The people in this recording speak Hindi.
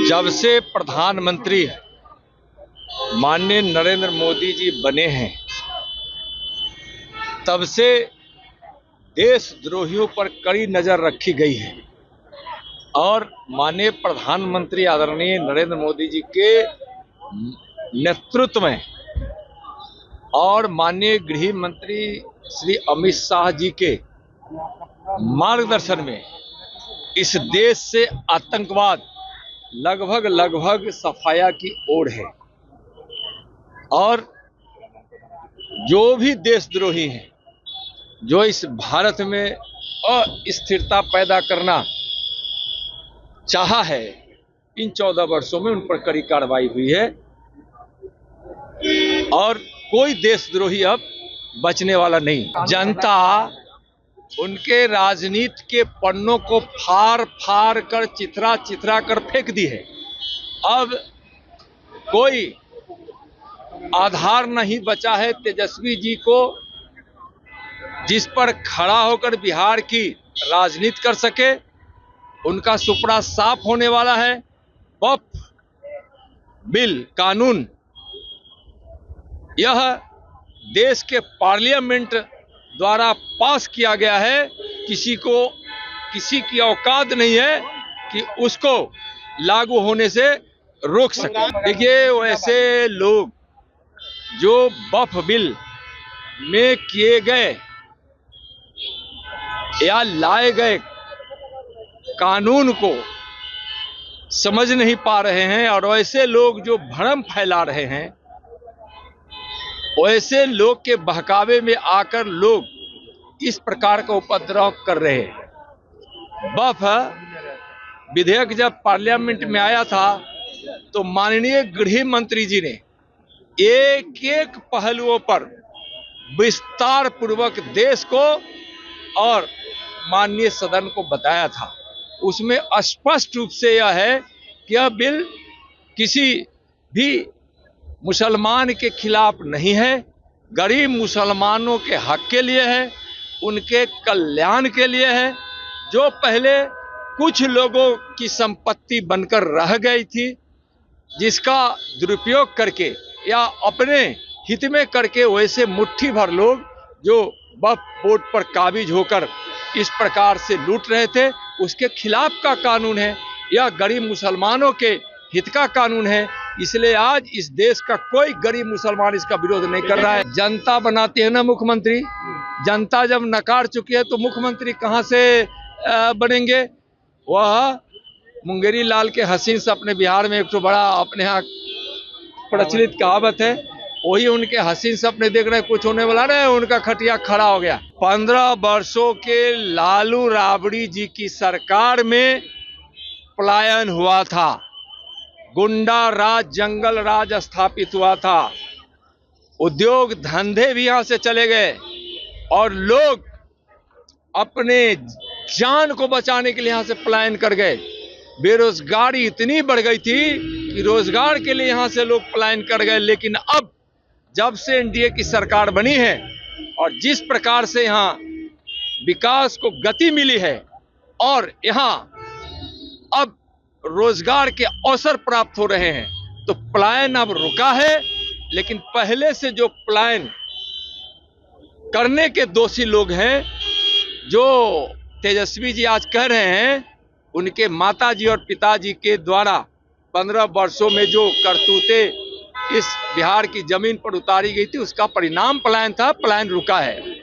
जब से प्रधानमंत्री माननीय नरेंद्र मोदी जी बने हैं, तब से देशद्रोहियों पर कड़ी नजर रखी गई है और माननीय प्रधानमंत्री आदरणीय नरेंद्र मोदी जी के नेतृत्व में और माननीय गृह मंत्री श्री अमित शाह जी के मार्गदर्शन में इस देश से आतंकवाद लगभग सफाया की ओर है और जो भी देशद्रोही हैं, जो इस भारत में अस्थिरता पैदा करना चाहा है, इन 14 वर्षों में उन पर कड़ी कार्रवाई हुई है और कोई देशद्रोही अब बचने वाला नहीं। जनता उनके राजनीति के पन्नों को फाड़ कर चिथरा कर फेंक दी है। अब कोई आधार नहीं बचा है तेजस्वी जी को जिस पर खड़ा होकर बिहार की राजनीति कर सके। उनका सुपड़ा साफ होने वाला है। वक्फ बिल कानून यह देश के पार्लियामेंट द्वारा पास किया गया है। किसी की औकात नहीं है कि उसको लागू होने से रोक सके। देखिए, वैसे लोग जो वक्फ बिल में किए गए या लाए गए कानून को समझ नहीं पा रहे हैं और वैसे लोग जो भ्रम फैला रहे हैं, वैसे लोग के बहकावे में आकर लोग इस प्रकार का उपद्रव कर रहे हैं। वक्फ विधेयक जब पार्लियामेंट में आया था तो माननीय गृह मंत्री जी ने एक एक पहलुओं पर विस्तार पूर्वक देश को और माननीय सदन को बताया था। उसमें स्पष्ट रूप से यह है कि यह बिल किसी भी मुसलमान के खिलाफ नहीं है, गरीब मुसलमानों के हक के लिए है, उनके कल्याण के लिए है। जो पहले कुछ लोगों की संपत्ति बनकर रह गई थी, जिसका दुरुपयोग करके या अपने हित में करके वैसे मुट्ठी भर लोग जो वक्फ बोर्ड पर काबिज होकर इस प्रकार से लूट रहे थे, उसके खिलाफ का कानून है। यह गरीब मुसलमानों के हित का कानून है। इसलिए आज इस देश का कोई गरीब मुसलमान इसका विरोध नहीं कर रहा है। जनता बनाती है ना मुख्यमंत्री। जनता जब नकार चुकी है तो मुख्यमंत्री कहां से बनेंगे। वह मुंगेरी लाल के हसीन से अपने बिहार में एक तो बड़ा अपने यहाँ प्रचलित कहावत है, वही उनके हसीन से अपने देख रहे कुछ होने वाला नहीं, उनका खटिया खड़ा हो गया। 15 वर्षों के लालू राबड़ी जी की सरकार में पलायन हुआ था, गुंडा राज, जंगल राज स्थापित हुआ था, उद्योग धंधे भी यहां से चले गए और लोग अपने जान को बचाने के लिए यहां से पलायन कर गए। बेरोजगारी इतनी बढ़ गई थी कि रोजगार के लिए यहां से लोग पलायन कर गए। लेकिन अब जब से एनडीए की सरकार बनी है और जिस प्रकार से यहां विकास को गति मिली है और यहां अब रोजगार के अवसर प्राप्त हो रहे हैं, तो पलायन अब रुका है। लेकिन पहले से जो पलायन करने के दोषी लोग हैं, जो तेजस्वी जी आज कह रहे हैं, उनके माताजी और पिताजी के द्वारा 15 वर्षों में जो करतूतें इस बिहार की जमीन पर उतारी गई थी, उसका परिणाम पलायन था। पलायन रुका है।